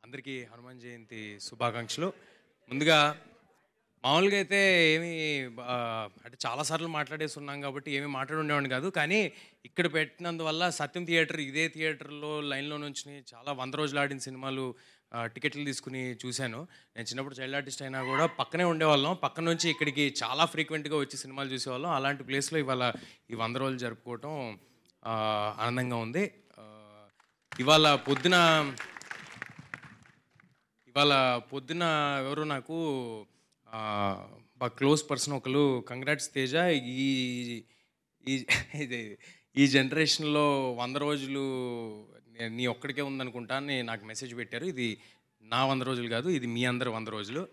అందరికీ హనుమాన్ జయంతి శుభాకాంక్షలు. ముందుగా మామూలుగా అయితే ఏమి అంటే చాలాసార్లు మాట్లాడేసి ఉన్నాం కాబట్టి ఏమీ మాట్లాడుండేవాడిని కాదు. కానీ ఇక్కడ పెట్టినందువల్ల సత్యం థియేటర్ ఇదే థియేటర్లో లైన్లో నుంచి చాలా 100 రోజులు ఆడిన సినిమాలు టికెట్లు తీసుకుని చూశాను. నేను చిన్నప్పుడు చైల్డ్ ఆర్టిస్ట్ అయినా కూడా పక్కనే ఉండేవాళ్ళం. పక్క నుంచి ఇక్కడికి చాలా ఫ్రీక్వెంట్గా వచ్చి సినిమాలు చూసేవాళ్ళం. అలాంటి ప్లేస్లో ఇవాళ ఈ 100 రోజులు జరుపుకోవటం ఆనందంగా ఉంది. ఇవాళ పొద్దున ఎవరు నాకు బాగా క్లోజ్ పర్సన్ ఒకరు కంగ్రాట్స్ తేజ, ఈ జనరేషన్లో 100 రోజులు నీ ఒక్కడికే ఉందనుకుంటా అని నాకు మెసేజ్ పెట్టారు. ఇది నా 100 రోజులు కాదు, ఇది మీ అందరు 100 రోజులు.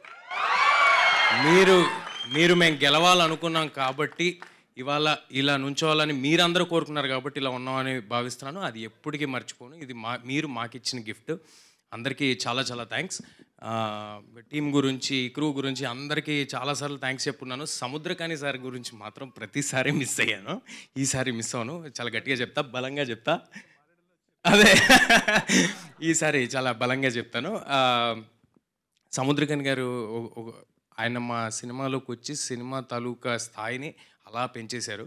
మీరు మేము గెలవాలనుకున్నాం కాబట్టి ఇవాళ ఇలా నుంచోవాలని మీరందరూ కోరుకున్నారు కాబట్టి ఇలా ఉన్నామని భావిస్తున్నాను. అది ఎప్పటికీ మర్చిపోను. ఇది మీరు మాకు ఇచ్చిన గిఫ్ట్. అందరికీ చాలా చాలా థ్యాంక్స్. టీం గురించి, క్రూ గురించి అందరికీ చాలాసార్లు థ్యాంక్స్ చెప్పుకున్నాను. సముద్రకాని సార్ గురించి మాత్రం ప్రతిసారి మిస్ అయ్యాను. ఈసారి మిస్ అవ్వను. చాలా గట్టిగా చెప్తా, బలంగా చెప్తా. అదే ఈసారి చాలా బలంగా చెప్తాను. సముద్రకాని గారు ఆయన మా సినిమాలోకి వచ్చి సినిమా తాలూకా స్థాయిని అలా పెంచేశారు.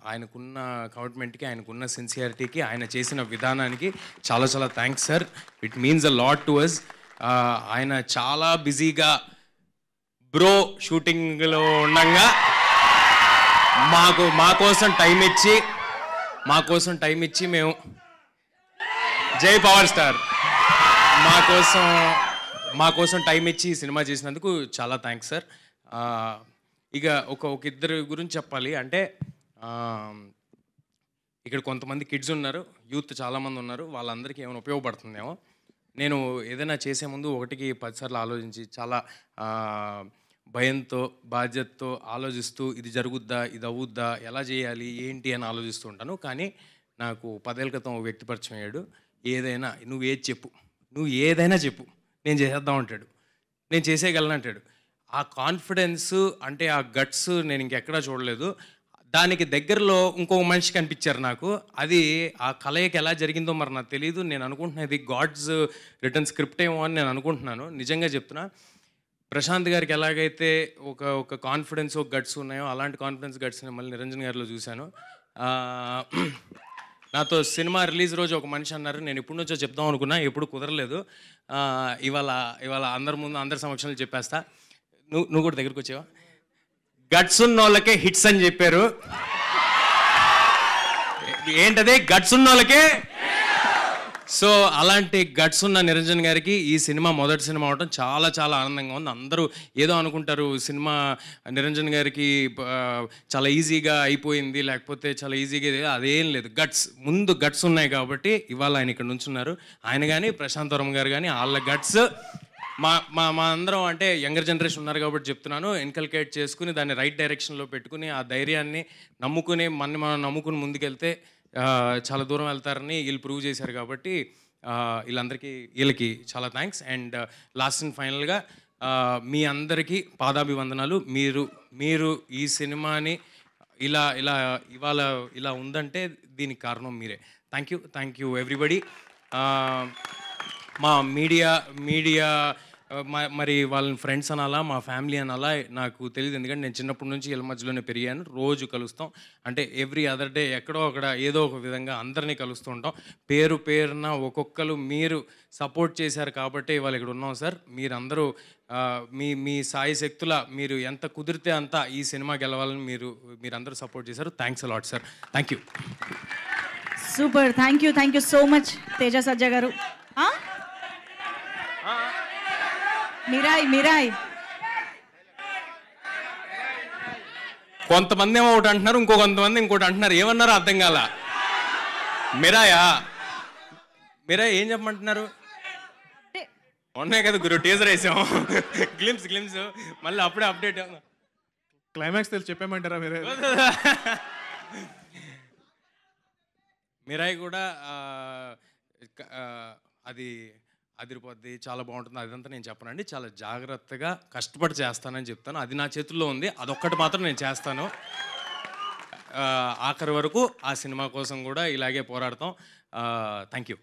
ఆయనకున్న కమిట్మెంట్కి, ఆయనకున్న సిన్సియారిటీకి, ఆయన చేసిన విధానానికి చాలా చాలా thanks sir. It means a lot to us. ఆయన చాలా బిజీగా బ్రో షూటింగ్లో ఉండగా మా కోసం టైం ఇచ్చి మేము జై పవర్ స్టార్ మా కోసం టైం ఇచ్చి సినిమా చేసినందుకు చాలా థ్యాంక్స్ సార్. ఇక ఒక ఇద్దరు గురించి చెప్పాలి అంటే, ఇక్కడ కొంతమంది కిడ్స్ ఉన్నారు, యూత్ చాలామంది ఉన్నారు. వాళ్ళందరికీ ఏమైనా ఉపయోగపడుతుందేమో. నేను ఏదైనా చేసే ముందు 1కి 10 సార్లు ఆలోచించి చాలా భయంతో, బాధ్యతతో ఆలోచిస్తూ ఇది జరుగుద్దా, ఇది అవుద్దా, ఎలా చేయాలి, ఏంటి అని ఆలోచిస్తూ ఉంటాను. కానీ నాకు 10 ఏళ్ళ క్రితం వ్యక్తి పరిచయం అయ్యాడు. నువ్వు ఏదైనా చెప్పు నేను చేసేద్దాం అంటాడు, నేను చేసేయగలను అంటాడు. ఆ కాన్ఫిడెన్స్ అంటే ఆ గట్స్ నేను ఇంకెక్కడా చూడలేదు. దానికి దగ్గరలో ఇంకొక మనిషి కనిపించారు నాకు. అది ఆ కలయిక ఎలా జరిగిందో మరి నాకు తెలియదు. నేను అనుకుంటున్నా ఇది గాడ్స్ రిటర్న్ స్క్రిప్ట్ ఏమో అని నేను అనుకుంటున్నాను. నిజంగా చెప్తున్నా. ప్రశాంత్ గారికి ఎలాగైతే ఒక కాన్ఫిడెన్స్, ఒక గట్స్ ఉన్నాయో అలాంటి కాన్ఫిడెన్స్, గట్స్ని మళ్ళీ నిరంజన్ గారిలో చూశాను. నాతో సినిమా రిలీజ్ రోజు ఒక మనిషి అన్నారు, నేను ఎప్పటి నుంచో చెప్దాం అనుకున్నా, ఎప్పుడు కుదరలేదు. ఇవాళ అందరి సమక్షంలో చెప్పేస్తా. నువ్వు కూడా దగ్గరికి వచ్చావా? గట్స్ ఉన్న వాళ్ళకే హిట్స్ అని చెప్పారు. ఏంటది? గట్స్ ఉన్న వాళ్ళకే. సో అలాంటి గట్స్ ఉన్న నిరంజన్ గారికి ఈ సినిమా మొదటి సినిమా అవడం చాలా చాలా ఆనందంగా ఉంది. అందరూ ఏదో అనుకుంటారు, సినిమా నిరంజన్ గారికి చాలా ఈజీగా అయిపోయింది, లేకపోతే చాలా ఈజీగా, అదేం లేదు. ముందు గట్స్ ఉన్నాయి కాబట్టి ఇవాళ ఆయన ఇక్కడ నుంచున్నారు. ఆయన కానీ ప్రశాంత్ వరం గారు కానీ వాళ్ళ గట్స్ మా అందరం అంటే యంగర్ జనరేషన్ ఉన్నారు కాబట్టి చెప్తున్నాను, ఇన్కల్కేట్ చేసుకుని దాన్ని రైట్ డైరెక్షన్లో పెట్టుకుని ఆ ధైర్యాన్ని నమ్ముకుని మనం నమ్ముకుని ముందుకెళ్తే చాలా దూరం వెళ్తారని వీళ్ళు ప్రూవ్ చేశారు. కాబట్టి వీళ్ళకి చాలా థ్యాంక్స్. అండ్ లాస్ట్ అండ్ ఫైనల్గా మీ అందరికీ పాదాభివందనాలు. మీరు ఈ సినిమాని ఇవాళ ఇలా ఉందంటే దీనికి కారణం మీరే. Thank you everybody. మా మీడియా మరి వాళ్ళని ఫ్రెండ్స్ అనాలా, మా ఫ్యామిలీ అనాలా నాకు తెలియదు. ఎందుకంటే నేను చిన్నప్పటి నుంచి వీళ్ళ మధ్యలోనే పెరిగాను. రోజు కలుస్తాం, అంటే ఎవ్రీ అదర్ డే ఎక్కడో అక్కడ ఏదో ఒక విధంగా అందరినీ కలుస్తూ ఉంటాం. పేరున ఒక్కొక్కరు మీరు సపోర్ట్ చేశారు కాబట్టి ఇవాళ ఇక్కడ ఉన్నాం సార్. మీరందరూ మీ సాయి శక్తుల మీరు ఎంత కుదిరితే అంత ఈ సినిమా గెలవాలని మీరందరూ సపోర్ట్ చేశారు. Thanks a lot sir. Thank you. Super. Thank you so much Teja Sajja గారు. మీరాయ్ కొంతమంది ఏమో ఒకటి అంటున్నారు, కొంతమంది ఇంకోటి అంటున్నారు. ఏమన్నారో అర్థం కాల. మీరాయ్ ఏం చెప్పమంటున్నారు? ఉన్నాయి కదా గురు, టీజర్ వేసాం, గ్లిమ్స్ మళ్ళీ అప్పుడే అప్డేట్. క్లైమాక్స్ తెలిసి చెప్పామంటారా మీరే? మీరాయ్ కూడా అది అదిరిపోద్ది, చాలా బాగుంటుంది. అదంతా నేను చెప్పనండి. చాలా జాగ్రత్తగా కష్టపడి చేస్తానని చెప్తాను. అది నా చేతుల్లో ఉంది. అదొక్కటి మాత్రం నేను చేస్తాను. ఆఖరి వరకు ఆ సినిమా కోసం కూడా ఇలాగే పోరాడతాం. Thank you.